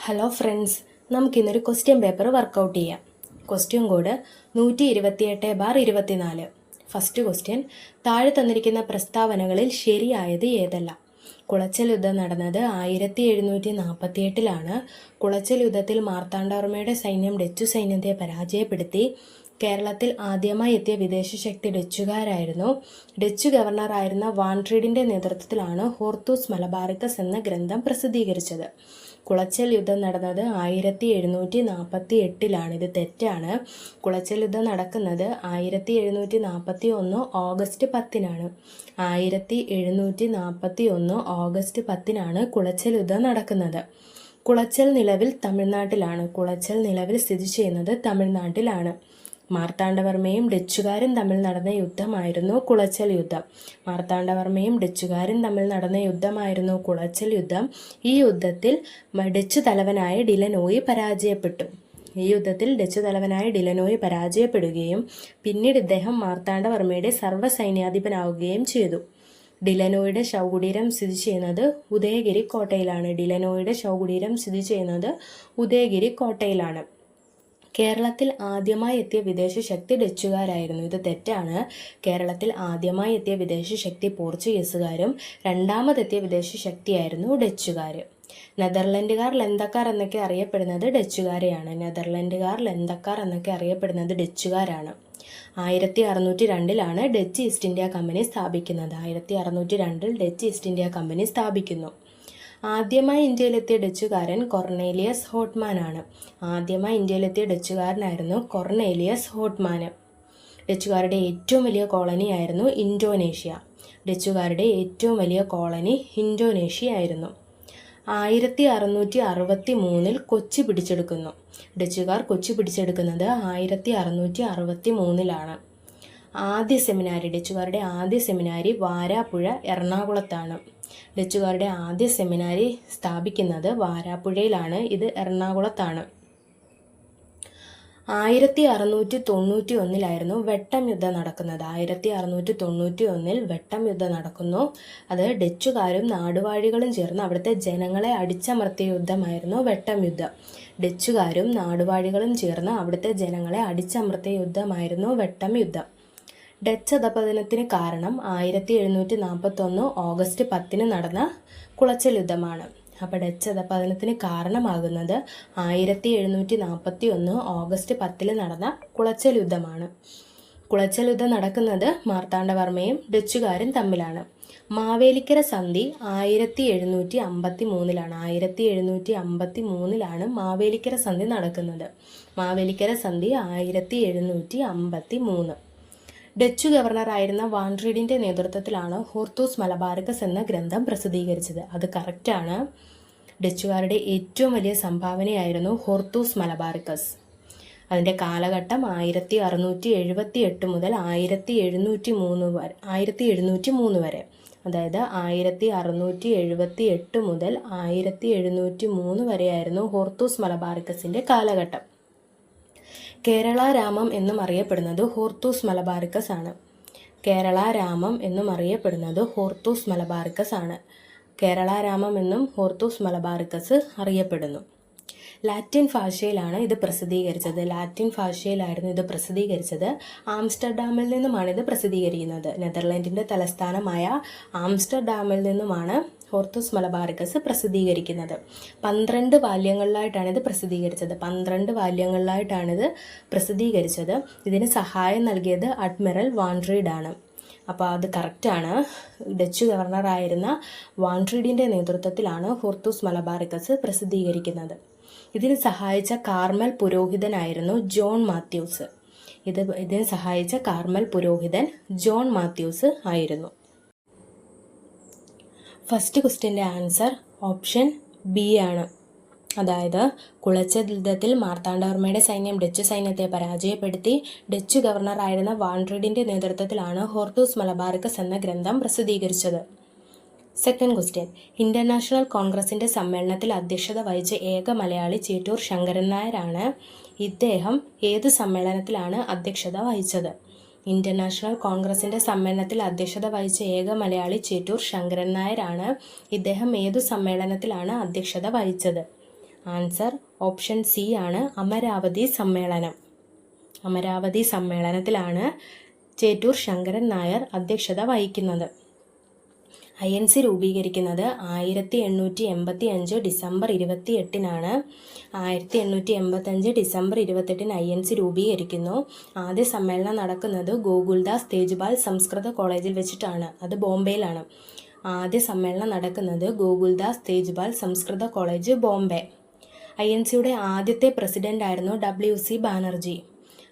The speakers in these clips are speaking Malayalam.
ഹലോ ഫ്രണ്ട്സ്, നമുക്കിന്നൊരു ക്വസ്റ്റ്യൻ പേപ്പർ വർക്കൗട്ട് ചെയ്യാം. Question code 128/24. ഫസ്റ്റ് ക്വസ്റ്റ്യൻ, താഴെ തന്നിരിക്കുന്ന പ്രസ്താവനകളിൽ ശരിയായത് ഏതെല്ലാം? കുളച്ചൽ യുദ്ധം നടന്നത് 1748 കുളച്ചൽ യുദ്ധത്തിൽ മാർത്താണ്ഡവർമ്മയുടെ സൈന്യം ഡച്ചു സൈന്യത്തെ പരാജയപ്പെടുത്തി. കേരളത്തിൽ ആദ്യമായി എത്തിയ വിദേശ ശക്തി ഡച്ചുകാരായിരുന്നു. ഡച്ച് ഗവർണറായിരുന്ന വാൻട്രീഡിൻ്റെ നേതൃത്വത്തിലാണ് ഹോർത്തൂസ് മലബാറിക്കസ് എന്ന ഗ്രന്ഥം പ്രസിദ്ധീകരിച്ചത്. കുളച്ചൽ യുദ്ധം നടന്നത് 1748. ഇത് തെറ്റാണ്. കുളച്ചൽ യുദ്ധം നടക്കുന്നത് 1741 ഓഗസ്റ്റ് 10. 1741 ഓഗസ്റ്റ് 10 കുളച്ചൽ യുദ്ധം നടക്കുന്നത്. കുളച്ചൽ നിലവിൽ തമിഴ്നാട്ടിലാണ്. കുളച്ചൽ നിലവിൽ സ്ഥിതി ചെയ്യുന്നത് തമിഴ്നാട്ടിലാണ്. മാർത്താണ്ഡവർമ്മയും ഡച്ചുകാരും തമ്മിൽ നടന്ന യുദ്ധമായിരുന്നു കുളച്ചൽ യുദ്ധം. മാർത്താണ്ഡവർമ്മയും ഡച്ചുകാരും തമ്മിൽ നടന്ന യുദ്ധമായിരുന്നു കുളച്ചൽ യുദ്ധം. ഈ യുദ്ധത്തിൽ ഡച്ച് തലവനായ ഡിലനോയി പരാജയപ്പെടുകയും പിന്നീട് ഇദ്ദേഹം മാർത്താണ്ഡവർമ്മയുടെ സർവ്വസൈന്യാധിപനാവുകയും ചെയ്തു. ഡിലനോയുടെ ശവകുടീരം സ്ഥിതി ചെയ്യുന്നത് ഉദയഗിരി കോട്ടയിലാണ്. കേരളത്തിൽ ആദ്യമായി എത്തിയ വിദേശ ശക്തി ഡച്ചുകാരായിരുന്നു. ഇത് തെറ്റാണ്. കേരളത്തിൽ ആദ്യമായി എത്തിയ വിദേശ ശക്തി പോർച്ചുഗീസുകാരും രണ്ടാമതെത്തിയ വിദേശ ശക്തിയായിരുന്നു ഡച്ചുകാർ. നെതർലൻഡുകാർ ലന്തക്കാർ എന്നൊക്കെ അറിയപ്പെടുന്നത് ഡച്ചുകാരെയാണ്. 1602 ഡച്ച് ഈസ്റ്റ് ഇന്ത്യ കമ്പനി സ്ഥാപിക്കുന്നത്. 1602 ഡച്ച് ഈസ്റ്റ് ഇന്ത്യ കമ്പനി സ്ഥാപിക്കുന്നു. ആദ്യമായി ഇന്ത്യയിലെത്തിയ ഡച്ചുകാരൻ കൊർണേലിയസ് ഹോട്ട്മാനാണ്. കൊർണേലിയസ് ഹോട്ട്മാൻ. ഡച്ചുകാരുടെ ഏറ്റവും വലിയ കോളനിയായിരുന്നു ഇന്തോനേഷ്യ. 1663 കൊച്ചി പിടിച്ചെടുക്കുന്നു. ഡച്ചുകാർ കൊച്ചി പിടിച്ചെടുക്കുന്നത് 1663. ഡച്ചുകാരുടെ ആദ്യ സെമിനാരി വാരാപ്പുഴ എറണാകുളത്താണ്. ഡച്ചുകാരുടെ ആദ്യ സെമിനാരി സ്ഥാപിക്കുന്നത് വാരാപ്പുഴയിലാണ്. ഇത് എറണാകുളത്താണ്. 1691 വെട്ടം യുദ്ധം നടക്കുന്നത്. 1691 വെട്ടം യുദ്ധം നടക്കുന്നു. അത് ഡച്ചുകാരും നാടുവാഴികളും ചേർന്ന് അവിടുത്തെ ജനങ്ങളെ അടിച്ചമർത്തിയ യുദ്ധമായിരുന്നു വെട്ടം യുദ്ധം. വെട്ടം യുദ്ധം. ഡച്ച് അധപതനത്തിന് കാരണം 1741 ഓഗസ്റ്റ് 10 നടന്ന കുളച്ചൽ യുദ്ധമാണ്. അപ്പോൾ ഡച്ച് അധപതനത്തിന് കാരണമാകുന്നത് 1741 ഓഗസ്റ്റ് 10 നടന്ന കുളച്ചൽ യുദ്ധമാണ്. കുളച്ചൽ യുദ്ധം നടക്കുന്നത് മാർത്താണ്ഡവർമ്മയും ഡച്ചുകാരും തമ്മിലാണ്. മാവേലിക്കര സന്ധി 1753. 1753 മാവേലിക്കര സന്ധി നടക്കുന്നത്. 1753. ഡച്ചു ഗവർണറായിരുന്ന വാൻട്രീഡിൻ്റെ നേതൃത്വത്തിലാണ് ഹോർത്തൂസ് മലബാറിക്കസ് എന്ന ഗ്രന്ഥം പ്രസിദ്ധീകരിച്ചത്. അത് കറക്റ്റാണ്. ഡച്ചുകാരുടെ ഏറ്റവും വലിയ സംഭാവനയായിരുന്നു ഹോർത്തൂസ് മലബാറിക്കസ്. അതിൻ്റെ കാലഘട്ടം 1678 മുതൽ 1703 വരെ. അതായത് 1678 മുതൽ 1703 വരെയായിരുന്നു ഹോർത്തൂസ് മലബാറിക്കസിൻ്റെ കാലഘട്ടം. കേരള രാമം എന്നും അറിയപ്പെടുന്നത് ഹോർത്തൂസ് മലബാറിക്കസ് ആണ്. കേരള രാമം എന്നും ഹോർത്തൂസ് മലബാറിക്കസ് അറിയപ്പെടുന്നു. ലാറ്റിൻ ഭാഷയിലാണ് ഇത് പ്രസിദ്ധീകരിച്ചത്. ആംസ്റ്റർഡാമിൽ നിന്നുമാണ് ഇത് പ്രസിദ്ധീകരിക്കുന്നത്. നെതർലൻഡിൻ്റെ തലസ്ഥാനമായ ആംസ്റ്റർഡാമിൽ നിന്നുമാണ് ഹോർത്തൂസ് മലബാറിക്കസ് പ്രസിദ്ധീകരിക്കുന്നത്. 12 വാല്യങ്ങളിലായിട്ടാണ് ഇത് പ്രസിദ്ധീകരിച്ചത്. ഇതിന് സഹായം നൽകിയത് അഡ്മിറൽ വാൻട്രീഡ് ആണ്. അപ്പോൾ അത് കറക്റ്റാണ്. ഡച്ച് ഗവർണറായിരുന്ന വാൻട്രീഡിൻ്റെ നേതൃത്വത്തിലാണ് ഹോർത്തൂസ് മലബാറിക്കസ് പ്രസിദ്ധീകരിക്കുന്നത്. ഇതിന് സഹായിച്ച കാർമൽ പുരോഹിതനായിരുന്നു ജോൺ മാത്യൂസ് ആയിരുന്നു. ഫസ്റ്റ് ക്വസ്റ്റ്യൻ്റെ ആൻസർ ഓപ്ഷൻ ബി ആണ്. അതായത് കുളച്ചൽ യുദ്ധത്തിൽ മാർത്താണ്ഡവർമ്മയുടെ സൈന്യം ഡച്ചു സൈന്യത്തെ പരാജയപ്പെടുത്തി. ഡച്ചു ഗവർണറായിരുന്ന വാൻട്രീഡിൻ്റെ നേതൃത്വത്തിലാണ് ഹോർത്തൂസ് മലബാറിക്കസ് എന്ന ഗ്രന്ഥം പ്രസിദ്ധീകരിച്ചത്. സെക്കൻഡ് ക്വസ്റ്റ്യൻ, ഇന്റർനാഷണൽ കോൺഗ്രസിൻ്റെ സമ്മേളനത്തിൽ അധ്യക്ഷത വഹിച്ച ഏക മലയാളി ചേറ്റൂർ ശങ്കരൻ നായരാണ്. ഇദ്ദേഹം ഏത് സമ്മേളനത്തിലാണ് അധ്യക്ഷത വഹിച്ചത്? ഇന്റർനാഷണൽ കോൺഗ്രസിൻ്റെ സമ്മേളനത്തിൽ അധ്യക്ഷത വഹിച്ച ഏക മലയാളി ചേറ്റൂർ ശങ്കരൻ നായരാണ്. ഇദ്ദേഹം ഏതു സമ്മേളനത്തിലാണ് അധ്യക്ഷത വഹിച്ചത്? ആൻസർ ഓപ്ഷൻ സി ആണ്, അമരാവതി സമ്മേളനം. അമരാവതി സമ്മേളനത്തിലാണ് ചേറ്റൂർ ശങ്കരൻ നായർ അധ്യക്ഷത വഹിക്കുന്നത്. INC രൂപീകരിക്കുന്നത് 1885 ഡിസംബർ 28-നാണ്. 1885 ഡിസംബർ 28-ന് INC രൂപീകരിക്കുന്നു. ആദ്യ സമ്മേളനം നടക്കുന്നത് ഗോകുൽദാസ് തേജ്പാൽ സംസ്കൃത കോളേജിൽ വെച്ചിട്ടാണ്. അത് ബോംബെയിലാണ്. ആദ്യ സമ്മേളനം നടക്കുന്നത് ഗോകുൽദാസ് തേജ്പാൽ സംസ്കൃത കോളേജ്, ബോംബെ. INCയുടെ ആദ്യത്തെ പ്രസിഡന്റ് ആയിരുന്നു WC ബാനർജി.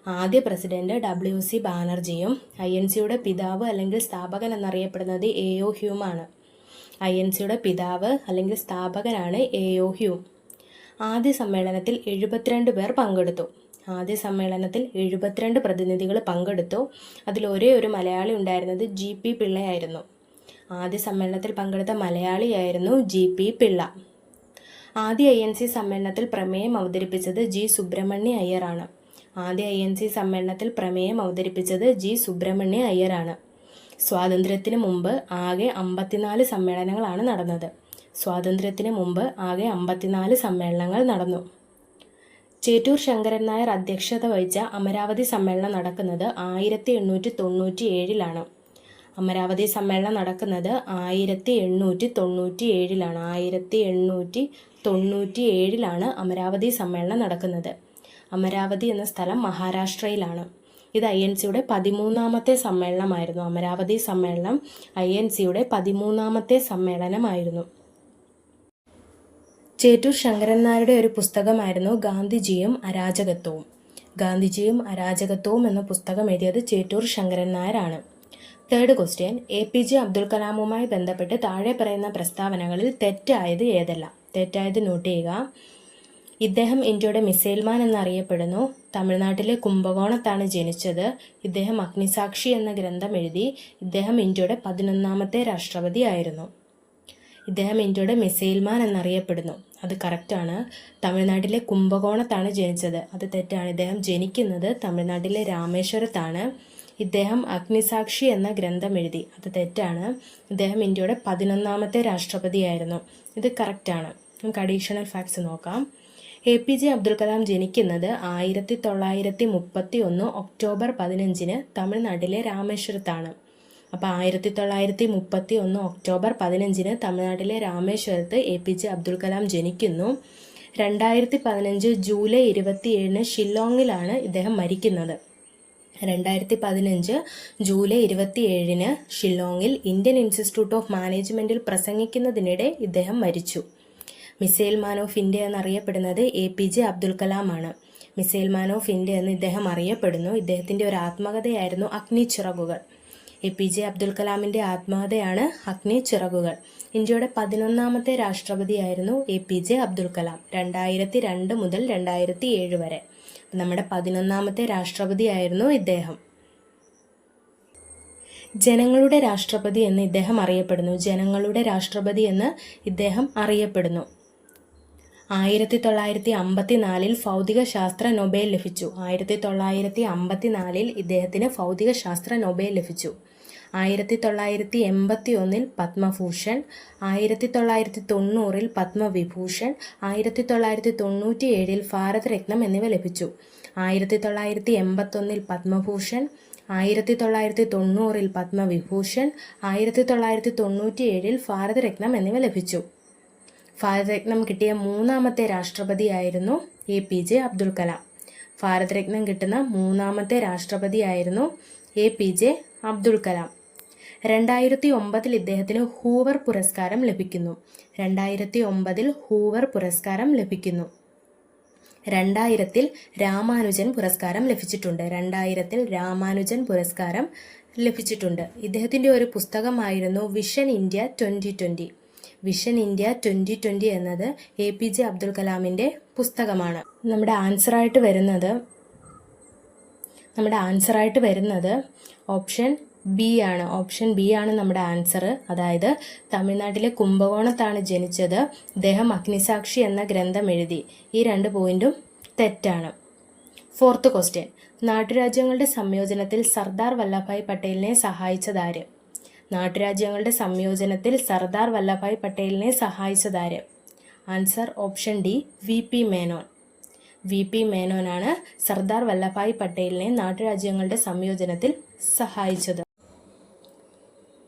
ആദ്യ പ്രസിഡന്റ് WC ബാനർജിയും INCയുടെ പിതാവ് അല്ലെങ്കിൽ സ്ഥാപകൻ എന്നറിയപ്പെടുന്നത് AO ഹ്യൂമാണ്. INCയുടെ പിതാവ് അല്ലെങ്കിൽ സ്ഥാപകനാണ് AO ഹ്യൂം. ആദ്യ സമ്മേളനത്തിൽ 72 പേർ പങ്കെടുത്തു. ആദ്യ സമ്മേളനത്തിൽ 72 പ്രതിനിധികൾ പങ്കെടുത്തു. അതിൽ ഒരേ ഒരു മലയാളി ഉണ്ടായിരുന്നത് GP പിള്ളയായിരുന്നു. ആദ്യ സമ്മേളനത്തിൽ പങ്കെടുത്ത മലയാളിയായിരുന്നു GP പിള്ള. ആദ്യ INC സമ്മേളനത്തിൽ പ്രമേയം അവതരിപ്പിച്ചത് G സുബ്രഹ്മണ്യ അയ്യറാണ്. ആദ്യ INC സമ്മേളനത്തിൽ പ്രമേയം അവതരിപ്പിച്ചത് G സുബ്രഹ്മണ്യ അയ്യറാണ്. സ്വാതന്ത്ര്യത്തിന് മുമ്പ് ആകെ 54 സമ്മേളനങ്ങളാണ് നടന്നത്. സ്വാതന്ത്ര്യത്തിന് മുമ്പ് ആകെ 54 സമ്മേളനങ്ങൾ നടന്നു. ചേറ്റൂർ ശങ്കരൻ നായർ അധ്യക്ഷത വഹിച്ച അമരാവതി സമ്മേളനം നടക്കുന്നത് 1897-ലാണ്. അമരാവതി സമ്മേളനം നടക്കുന്നത് 1897-ലാണ്. 1897-ലാണ് അമരാവതി സമ്മേളനം നടക്കുന്നത്. അമരാവതി എന്ന സ്ഥലം മഹാരാഷ്ട്രയിലാണ്. ഇത് INCയുടെ 13ാമത്തെ സമ്മേളനമായിരുന്നു. അമരാവതി സമ്മേളനം INCയുടെ 13ാമത്തെ സമ്മേളനമായിരുന്നു. ചേറ്റൂർ ശങ്കരൻ നായരുടെ ഒരു പുസ്തകമായിരുന്നു ഗാന്ധിജിയും അരാജകത്വവും. ഗാന്ധിജിയും അരാജകത്വവും എന്ന പുസ്തകം എഴുതിയത് ചേറ്റൂർ ശങ്കരൻ നായരാണ്. തേർഡ് ക്വസ്റ്റ്യൻ, APJ അബ്ദുൽ കലാമുമായി ബന്ധപ്പെട്ട് താഴെ പറയുന്ന പ്രസ്താവനകളിൽ തെറ്റായത് ഏതെല്ലാം? തെറ്റായത് നോട്ട് ചെയ്യുക. ഇദ്ദേഹം ഇന്ത്യയുടെ മിസൈൽ മാൻ എന്നറിയപ്പെടുന്നു. തമിഴ്നാട്ടിലെ കുംഭകോണത്താണ് ജനിച്ചത്. ഇദ്ദേഹം അഗ്നിസാക്ഷി എന്ന ഗ്രന്ഥം എഴുതി. ഇദ്ദേഹം ഇന്ത്യയുടെ 11ാമത്തെ രാഷ്ട്രപതി ആയിരുന്നു. ഇദ്ദേഹം ഇന്ത്യയുടെ മിസൈൽ മാൻ എന്നറിയപ്പെടുന്നു. അത് കറക്റ്റാണ്. തമിഴ്നാട്ടിലെ കുംഭകോണത്താണ് ജനിച്ചത്. അത് തെറ്റാണ്. ഇദ്ദേഹം ജനിക്കുന്നത് തമിഴ്നാട്ടിലെ രാമേശ്വരത്താണ്. ഇദ്ദേഹം അഗ്നിസാക്ഷി എന്ന ഗ്രന്ഥം എഴുതി. അത് തെറ്റാണ്. ഇദ്ദേഹം ഇന്ത്യയുടെ 11ാമത്തെ രാഷ്ട്രപതിയായിരുന്നു. ഇത് കറക്റ്റാണ്. നമുക്ക് അഡീഷണൽ ഫാക്ട്സ് നോക്കാം. APJ അബ്ദുൽ കലാം ജനിക്കുന്നത് 1931 ഒക്ടോബർ 15-ന് തമിഴ്നാട്ടിലെ രാമേശ്വരത്താണ്. അപ്പോൾ 1931 ഒക്ടോബർ 15-ന് തമിഴ്നാട്ടിലെ രാമേശ്വരത്ത് APJ അബ്ദുൽ കലാം ജനിക്കുന്നു. 2015 ജൂലൈ 27-ന് ഷില്ലോങ്ങിലാണ് ഇദ്ദേഹം മരിക്കുന്നത്. 2015 ജൂലൈ 27-ന് ഷില്ലോങ്ങിൽ ഇന്ത്യൻ ഇൻസ്റ്റിറ്റ്യൂട്ട് ഓഫ് മാനേജ്മെന്റിൽ പ്രസംഗിക്കുന്നതിനിടെ ഇദ്ദേഹം മരിച്ചു. മിസൈൽ മാൻ ഓഫ് ഇന്ത്യ എന്നറിയപ്പെടുന്നത് APJ അബ്ദുൽ കലാം ആണ്. മിസൈൽ മാൻ ഓഫ് ഇന്ത്യ എന്ന് ഇദ്ദേഹം അറിയപ്പെടുന്നു. ഇദ്ദേഹത്തിൻ്റെ ഒരു ആത്മകഥയായിരുന്നു അഗ്നിച്ചിറകുകൾ. APJ അബ്ദുൽ കലാമിൻ്റെ ആത്മകഥയാണ് അഗ്നിച്ചിറകുകൾ. ഇന്ത്യയുടെ 11ാമത്തെ രാഷ്ട്രപതിയായിരുന്നു APJ അബ്ദുൽ കലാം 2002 മുതൽ 2007 വരെ. നമ്മുടെ 11ാമത്തെ രാഷ്ട്രപതിയായിരുന്നു ഇദ്ദേഹം. ജനങ്ങളുടെ രാഷ്ട്രപതി എന്ന് ഇദ്ദേഹം അറിയപ്പെടുന്നു. ജനങ്ങളുടെ രാഷ്ട്രപതി എന്ന് ഇദ്ദേഹം അറിയപ്പെടുന്നു. 1954 ഭൗതിക ശാസ്ത്ര നൊബേൽ ലഭിച്ചു. 1954 ഇദ്ദേഹത്തിന് ഭൗതിക ശാസ്ത്ര നൊബേൽ ലഭിച്ചു. 1981 പത്മഭൂഷൺ, 1990 പത്മവിഭൂഷൺ, 1997 ഭാരതരത്നം എന്നിവ ലഭിച്ചു. 1981 പത്മഭൂഷൺ, 1990 പത്മവിഭൂഷൺ, 1997 ഭാരതരത്നം എന്നിവ ലഭിച്ചു. ഭാരതരത്നം കിട്ടിയ 3ാമത്തെ രാഷ്ട്രപതിയായിരുന്നു APJ അബ്ദുൽ കലാം. ഭാരതരത്നം കിട്ടുന്ന 3ാമത്തെ രാഷ്ട്രപതിയായിരുന്നു APJ അബ്ദുൽ കലാം. 2009 ഇദ്ദേഹത്തിന് ഹൂവർ പുരസ്കാരം ലഭിക്കുന്നു. 2009 ഹൂവർ പുരസ്കാരം ലഭിക്കുന്നു. 2000 രാമാനുജൻ പുരസ്കാരം ലഭിച്ചിട്ടുണ്ട്. 2000 രാമാനുജൻ പുരസ്കാരം ലഭിച്ചിട്ടുണ്ട്. ഇദ്ദേഹത്തിൻ്റെ ഒരു പുസ്തകമായിരുന്നു വിഷൻ ഇന്ത്യ 2020. വിഷൻ ഇന്ത്യ 2020 എന്നത് APJ അബ്ദുൽ കലാമിൻ്റെ പുസ്തകമാണ്. നമ്മുടെ ആൻസറായിട്ട് വരുന്നത് ഓപ്ഷൻ ബി ആണ്. ഓപ്ഷൻ ബി ആണ് നമ്മുടെ ആൻസർ. അതായത് തമിഴ്നാട്ടിലെ കുംഭകോണത്താണ് ജനിച്ചത്. ഇദ്ദേഹം അഗ്നിസാക്ഷി എന്ന ഗ്രന്ഥം എഴുതി. ഈ 2 പോയിന്റും തെറ്റാണ്. ഫോർത്ത് ക്വസ്റ്റ്യൻ, നാട്ടുരാജ്യങ്ങളുടെ സംയോജനത്തിൽ സർദാർ വല്ലഭായ് പട്ടേലിനെ സഹായിച്ചതാര്? നാട്ടുരാജ്യങ്ങളുടെ സംയോജനത്തിൽ സർദാർ വല്ലഭായ് പട്ടേലിനെ സഹായിച്ചതാര്? Answer option D V P Menon. V P മേനോനാണ് സർദാർ വല്ലഭായ് പട്ടേലിനെ നാട്ടുരാജ്യങ്ങളുടെ സംയോജനത്തിൽ സഹായിച്ചത്.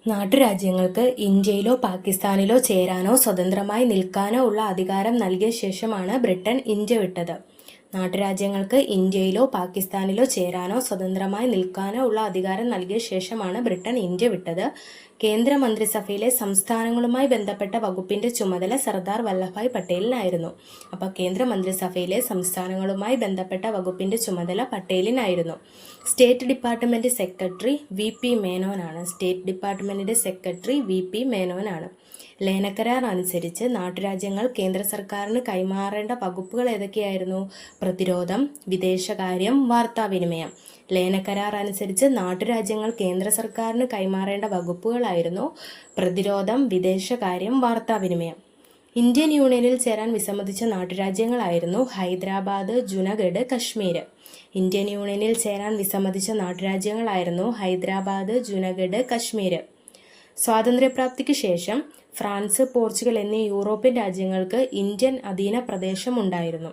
നാട്ടുരാജ്യങ്ങൾക്ക് ഇന്ത്യയിലോ പാകിസ്ഥാനിലോ ചേരാനോ സ്വതന്ത്രമായി നിൽക്കാനോ ഉള്ള അധികാരം നൽകിയ ശേഷമാണ് ബ്രിട്ടൻ ഇന്ത്യ വിട്ടത്. നാട്ടുരാജ്യങ്ങൾക്ക് ഇന്ത്യയിലോ പാകിസ്ഥാനിലോ ചേരാനോ സ്വതന്ത്രമായി നിൽക്കാനോ ഉള്ള അധികാരം നൽകിയ ശേഷമാണ് ബ്രിട്ടൻ ഇന്ത്യ വിട്ടത്. കേന്ദ്ര മന്ത്രിസഭയിലെ സംസ്ഥാനങ്ങളുമായി ബന്ധപ്പെട്ട വകുപ്പിന്റെ ചുമതല സർദാർ വല്ലഭായ് പട്ടേലിനായിരുന്നു. അപ്പോൾ കേന്ദ്ര മന്ത്രിസഭയിലെ സംസ്ഥാനങ്ങളുമായി ബന്ധപ്പെട്ട വകുപ്പിന്റെ ചുമതല പട്ടേലിനായിരുന്നു. State department secretary V P മേനോനാണ്. സ്റ്റേറ്റ് ഡിപ്പാർട്ട്മെന്റിന്റെ സെക്രട്ടറി വി പി മേനോനാണ്. ലയനക്കരാർ അനുസരിച്ച് നാട്ടുരാജ്യങ്ങൾ കേന്ദ്ര സർക്കാരിന് കൈമാറേണ്ട വകുപ്പുകൾ ഏതൊക്കെയായിരുന്നു? പ്രതിരോധം, വിദേശകാര്യം, വാർത്താവിനിമയം. ലയനക്കരാർ അനുസരിച്ച് നാട്ടുരാജ്യങ്ങൾ കേന്ദ്ര സർക്കാരിന് കൈമാറേണ്ട വകുപ്പുകളായിരുന്നു പ്രതിരോധം, വിദേശകാര്യം, വാർത്താവിനിമയം. ഇന്ത്യൻ യൂണിയനിൽ ചേരാൻ വിസമ്മതിച്ച നാട്ടുരാജ്യങ്ങളായിരുന്നു ഹൈദരാബാദ്, ജുനഗഡ്, കശ്മീർ. ഇന്ത്യൻ യൂണിയനിൽ ചേരാൻ വിസമ്മതിച്ച നാട്ടുരാജ്യങ്ങളായിരുന്നു ഹൈദരാബാദ്, ജുനഗഡ്, കശ്മീർ. സ്വാതന്ത്ര്യപ്രാപ്തിക്ക് ശേഷം ഫ്രാൻസ്, പോർച്ചുഗൽ എന്നീ യൂറോപ്യൻ രാജ്യങ്ങൾക്ക് ഇന്ത്യൻ അധീന പ്രദേശം ഉണ്ടായിരുന്നു.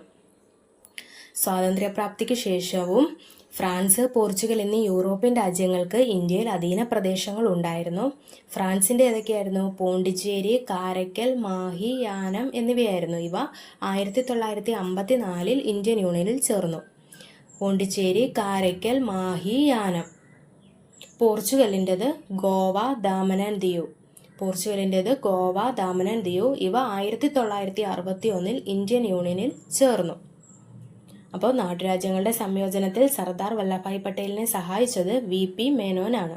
സ്വാതന്ത്ര്യപ്രാപ്തിക്ക് ശേഷവും ഫ്രാൻസ്, പോർച്ചുഗൽ എന്നീ യൂറോപ്യൻ രാജ്യങ്ങൾക്ക് ഇന്ത്യയിൽ അധീന പ്രദേശങ്ങൾ ഉണ്ടായിരുന്നു. ഫ്രാൻസിന്റെ ഏതൊക്കെയായിരുന്നു? പോണ്ടിച്ചേരി, കാരയ്ക്കൽ, മാഹി, യാനം എന്നിവയായിരുന്നു. ഇവ 1954 ഇന്ത്യൻ യൂണിയനിൽ ചേർന്നു. പോണ്ടിച്ചേരി, കാരയ്ക്കൽ, മാഹി, യാനം. പോർച്ചുഗലിൻ്റെത് ഗോവ, ദാമൻ ആൻഡ് ദിയു. പോർച്ചുഗലിൻ്റെത് ഗോവ, ദാമൻ ആൻഡ് ദിയു. ഇവ 1961 ഇന്ത്യൻ യൂണിയനിൽ ചേർന്നു. അപ്പോൾ നാട്ടുരാജ്യങ്ങളുടെ സംയോജനത്തിൽ സർദാർ വല്ലഭായ് പട്ടേലിനെ സഹായിച്ചത് വി പി മേനോനാണ്.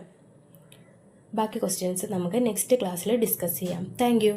ബാക്കി ക്വസ്റ്റ്യൻസ് നമുക്ക് നെക്സ്റ്റ് ക്ലാസ്സിൽ ഡിസ്കസ് ചെയ്യാം. Thank you.